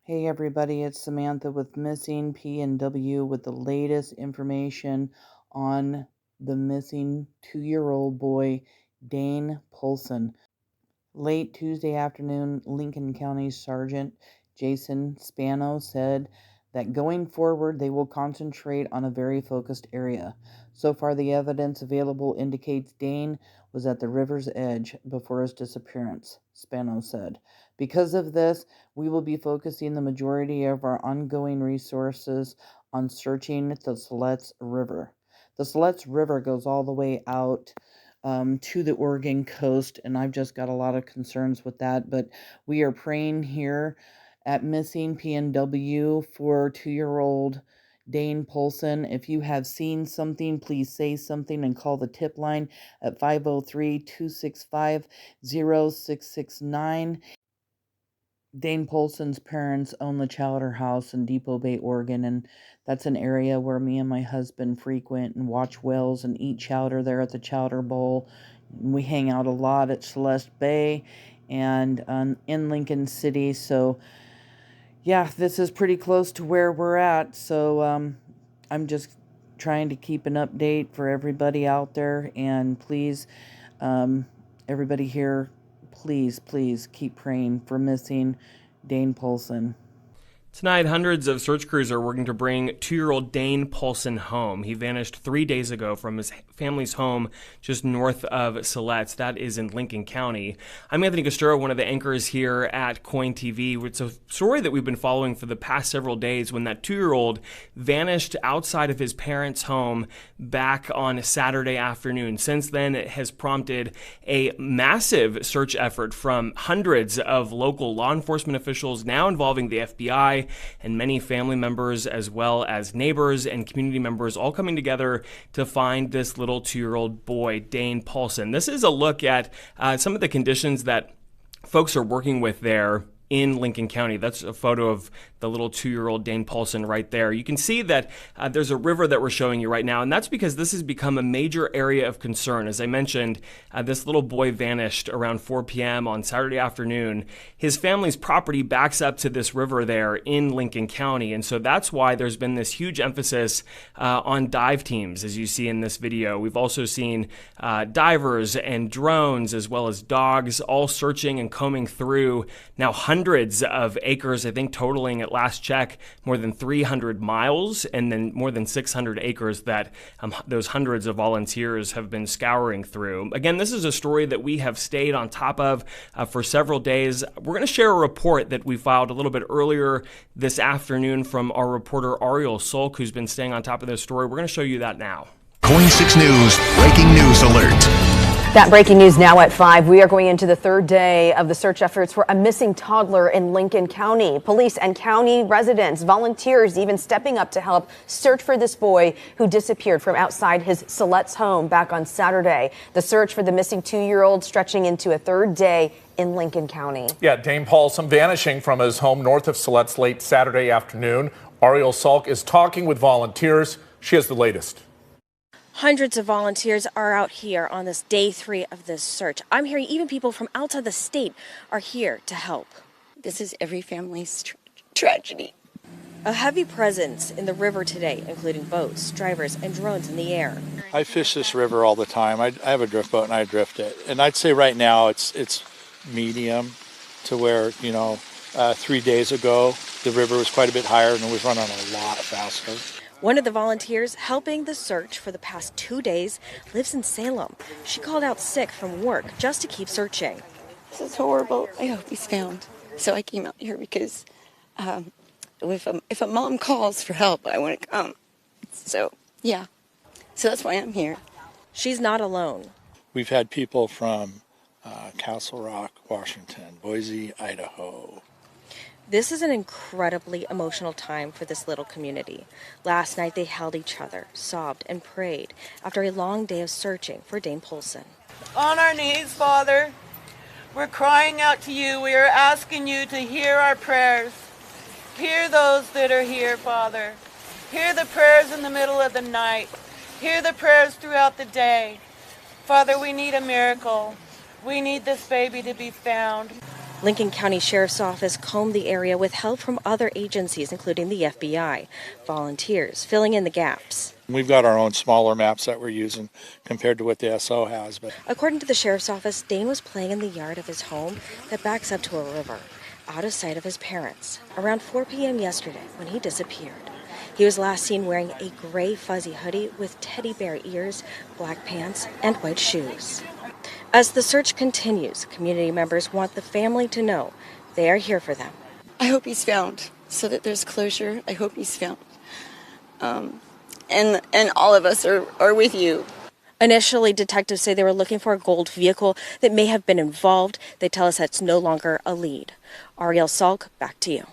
Hey everybody, it's Samantha with Missing P&W with the latest information on the missing 2-year-old boy, Dane Paulsen. Late Tuesday afternoon, Lincoln County Sgt. Jason Spano said that going forward they will concentrate on a very focused area. So far, the evidence available indicates Dane was at the river's edge before his disappearance, Spano said. Because of this, we will be focusing the majority of our ongoing resources on searching the Siletz River. The Siletz River goes all the way out to the Oregon coast, and I've just got a lot of concerns with that. But we are praying here at Missing P&W for 2-year-old Dane Paulsen. If you have seen something, please say something and call the tip line at 503-265-0669. Dane Paulsen's parents own the Chowder House in Depot Bay, Oregon, and that's an area where me and my husband frequent and watch whales and eat chowder there at the Chowder Bowl. We hang out a lot at Celeste Bay and in Lincoln City, so yeah, this is pretty close to where we're at, so I'm just trying to keep an update for everybody out there, and please, everybody here, please keep praying for missing Dane Paulsen. Tonight, hundreds of search crews are working to bring 2-year-old Dane Paulsen home. He vanished 3 days ago from his family's home just north of Siletz. That is in Lincoln County. I'm Anthony Castro, one of the anchors here at KOIN TV. It's a story that we've been following for the past several days when that 2-year-old vanished outside of his parents' home back on Saturday afternoon. Since then, it has prompted a massive search effort from hundreds of local law enforcement officials, now involving the FBI, and many family members as well as neighbors and community members all coming together to find this little 2-year-old boy, Dane Paulsen. This is a look at some of the conditions that folks are working with there in Lincoln County. That's a photo of the little 2-year-old Dane Paulsen right there. You can see that there's a river that we're showing you right now, and that's because this has become a major area of concern. As I mentioned, this little boy vanished around 4 p.m. on Saturday afternoon. His family's property backs up to this river there in Lincoln County, and so that's why there's been this huge emphasis on dive teams, as you see in this video. We've also seen divers and drones, as well as dogs, all searching and combing through now hundreds of acres, I think totaling at last check more than 300 miles, and then more than 600 acres that those hundreds of volunteers have been scouring through. Again, this is a story that we have stayed on top of for several days. We're going to share a report that we filed a little bit earlier this afternoon from our reporter Ariel Sulk, who's been staying on top of this story. We're going to show you that now. KOIN 6 News, breaking news alert. That breaking news now at 5. We are going into the third day of the search efforts for a missing toddler in Lincoln County. Police and county residents, volunteers even stepping up to help search for this boy who disappeared from outside his Siletz home back on Saturday. The search for the missing 2-year-old stretching into a third day in Lincoln County. Yeah, Dane Paulsen vanishing from his home north of Siletz late Saturday afternoon. Ariel Sulk is talking with volunteers. She has the latest. Hundreds of volunteers are out here on this day 3 of this search. I'm hearing even people from outside the state are here to help. This is every family's tragedy. A heavy presence in the river today, including boats, drivers, and drones in the air. I fish this river all the time. I have a drift boat and I drift it. And I'd say right now it's medium to where, 3 days ago the river was quite a bit higher and it was running a lot faster. One of the volunteers helping the search for the past 2 days lives in Salem. She called out sick from work just to keep searching. This is horrible. I hope he's found. So I came out here because if a mom calls for help, I want to come. So, yeah. So that's why I'm here. She's not alone. We've had people from Castle Rock, Washington, Boise, Idaho. This is an incredibly emotional time for this little community. Last night they held each other, sobbed, and prayed after a long day of searching for Dane Paulsen. On our knees, Father, we're crying out to you. We are asking you to hear our prayers. Hear those that are here, Father. Hear the prayers in the middle of the night. Hear the prayers throughout the day. Father, we need a miracle. We need this baby to be found. Lincoln County Sheriff's Office combed the area with help from other agencies, including the FBI, volunteers, filling in the gaps. We've got our own smaller maps that we're using compared to what the SO has. But according to the Sheriff's Office, Dane was playing in the yard of his home that backs up to a river, out of sight of his parents, around 4 p.m. yesterday when he disappeared. He was last seen wearing a gray fuzzy hoodie with teddy bear ears, black pants, and white shoes. As the search continues, community members want the family to know they are here for them. I hope he's found so that there's closure. I hope he's found. And all of us are with you. Initially, detectives say they were looking for a gold vehicle that may have been involved. They tell us that's no longer a lead. Ariel Salk, back to you.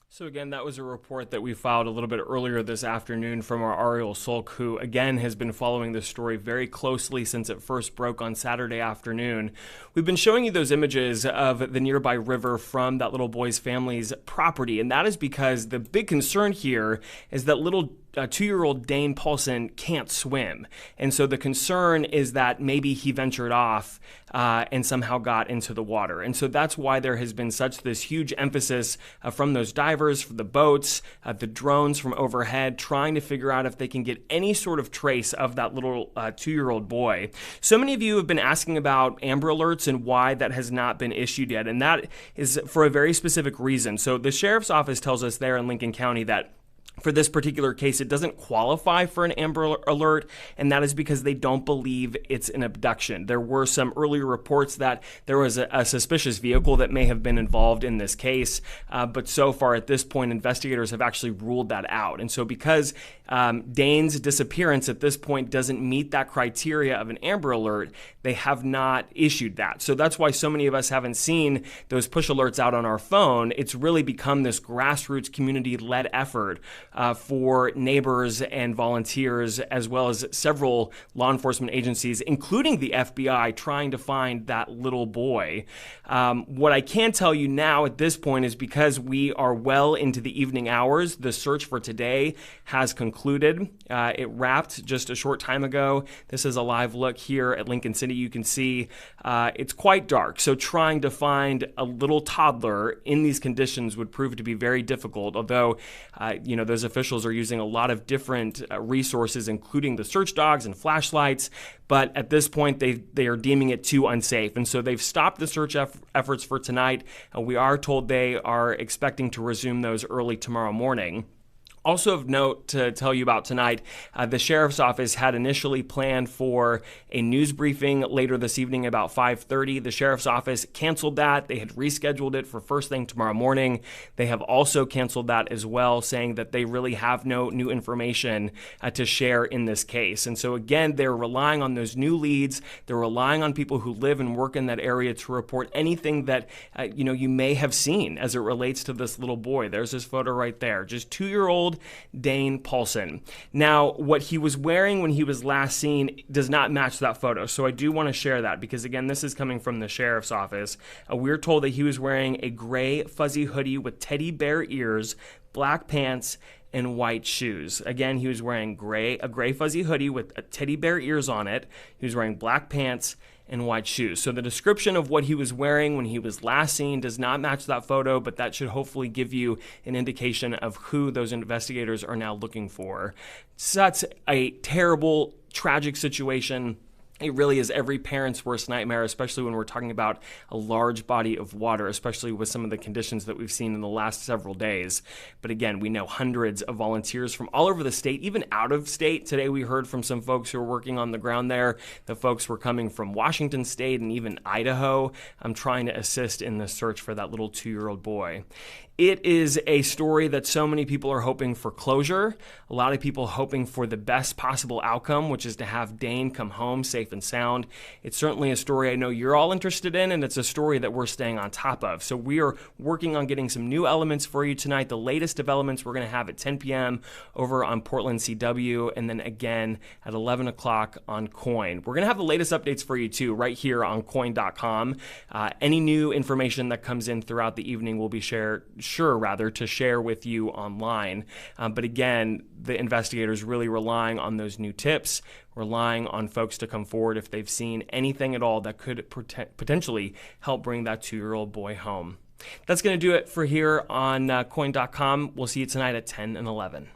So again, that was a report that we filed a little bit earlier this afternoon from our Ariel Sulk, who again has been following this story very closely since it first broke on Saturday afternoon. We've been showing you those images of the nearby river from that little boy's family's property, and that is because the big concern here is that little 2-year-old Dane Paulsen can't swim. And so the concern is that maybe he ventured off and somehow got into the water. And so that's why there has been such this huge emphasis from those divers, from the boats, the drones from overhead, trying to figure out if they can get any sort of trace of that little 2-year-old boy. So many of you have been asking about Amber Alerts and why that has not been issued yet. And that is for a very specific reason. So the Sheriff's Office tells us there in Lincoln County that for this particular case, it doesn't qualify for an Amber Alert, and that is because they don't believe it's an abduction. There were some earlier reports that there was a suspicious vehicle that may have been involved in this case, but so far at this point, investigators have actually ruled that out. And so because Dane's disappearance at this point doesn't meet that criteria of an Amber Alert, they have not issued that. So that's why so many of us haven't seen those push alerts out on our phone. It's really become this grassroots community-led effort for neighbors and volunteers, as well as several law enforcement agencies, including the FBI, trying to find that little boy. What I can tell you now at this point is because we are well into the evening hours, the search for today has concluded. It wrapped just a short time ago. This is a live look here at Lincoln City. You can see it's quite dark, so trying to find a little toddler in these conditions would prove to be very difficult, although those officials are using a lot of different resources, including the search dogs and flashlights, but at this point they are deeming it too unsafe, and so they've stopped the search efforts for tonight. We are told they are expecting to resume those early tomorrow morning. Also of note to tell you about tonight, the Sheriff's Office had initially planned for a news briefing later this evening about 5:30. The Sheriff's Office canceled that. They had rescheduled it for first thing tomorrow morning. They have also canceled that as well, saying that they really have no new information to share in this case. And so again, they're relying on those new leads. They're relying on people who live and work in that area to report anything that you may have seen as it relates to this little boy. There's his photo right there. Just 2-year-old Dane Paulsen. Now, what he was wearing when he was last seen does not match that photo, so I do want to share that because, again, this is coming from the Sheriff's Office. We're told that he was wearing a gray fuzzy hoodie with teddy bear ears, black pants, and white shoes. Again, he was wearing a gray fuzzy hoodie with teddy bear ears on it. He was wearing black pants and white shoes. So the description of what he was wearing when he was last seen does not match that photo, but that should hopefully give you an indication of who those investigators are now looking for. Such a terrible, tragic situation. It really is every parent's worst nightmare, especially when we're talking about a large body of water, especially with some of the conditions that we've seen in the last several days. But again, we know hundreds of volunteers from all over the state, even out of state. Today we heard from some folks who are working on the ground there. The folks were coming from Washington State and even Idaho. I'm trying to assist in the search for that little 2-year-old boy. It is a story that so many people are hoping for closure. A lot of people hoping for the best possible outcome, which is to have Dane come home safe and sound. It's certainly a story I know you're all interested in, and it's a story that we're staying on top of. So we are working on getting some new elements for you tonight. The latest developments we're going to have at 10 p.m. over on Portland CW, and then again at 11 o'clock on KOIN. We're going to have the latest updates for you too right here on KOIN.com. Any new information that comes in throughout the evening will be shared sure to share with you online. But again, the investigators really relying on those new tips, relying on folks to come forward if they've seen anything at all that could potentially help bring that 2-year-old boy home. That's going to do it for here on KOIN.com. We'll see you tonight at 10 and 11.